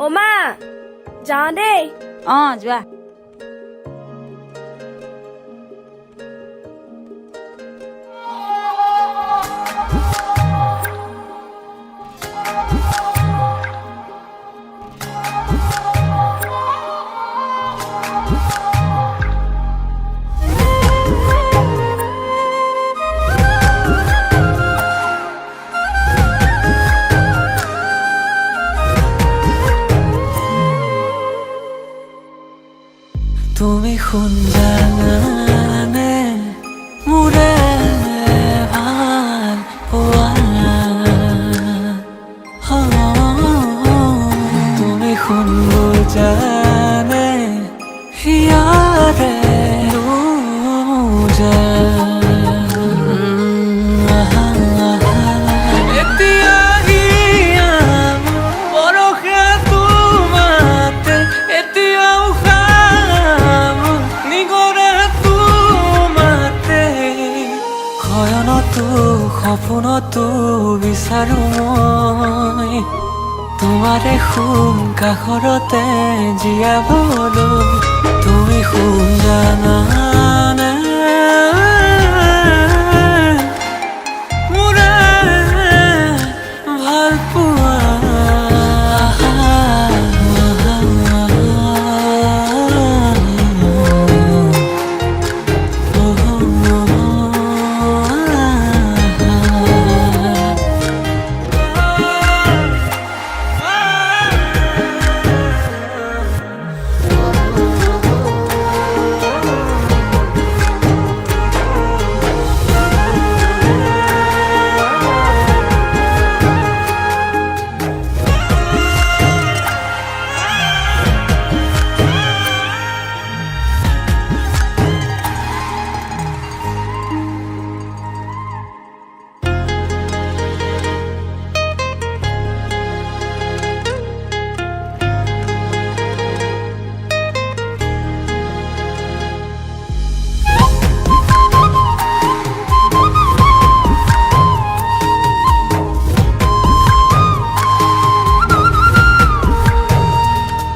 অমা যাওঁ দেই। যোৱা। তুমি শুন জানানে মোৰে ভাল পোৱা তুমি শুন বুজানে হিয়াৰে সপোনতো বিচাৰো মই তোমাৰে শুন কাষৰতে জীয়াবলৈ তুমি শুন জানানে মোৰে ভাল পোৱা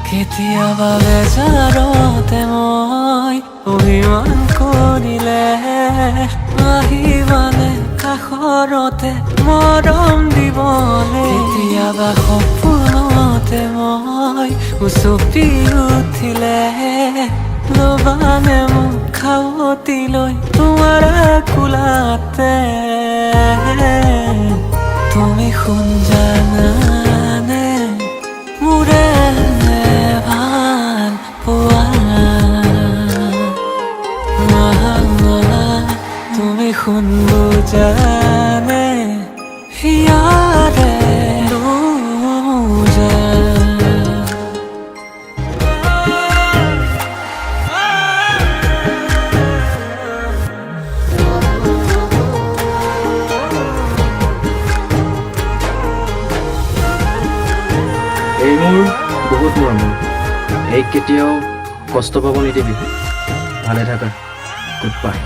কেতিয়াবা বেজাৰতে মই অভিমান কৰিলে আহিবানে কাষৰতে মৰম দিবলে কেতিয়াবা সপোনতে মই উচপি উঠিলে লবানে মোক খাৱতি লৈ তোমাৰ কোলাতে তুমি শুন জানানে মোৰে তুমি শুন বুজানে হিয়াৰে এই মোৰ বহুত মৰমৰ এই কেতিয়াও কষ্ট পাব নিদিবি ভালে থাকা গুড বাই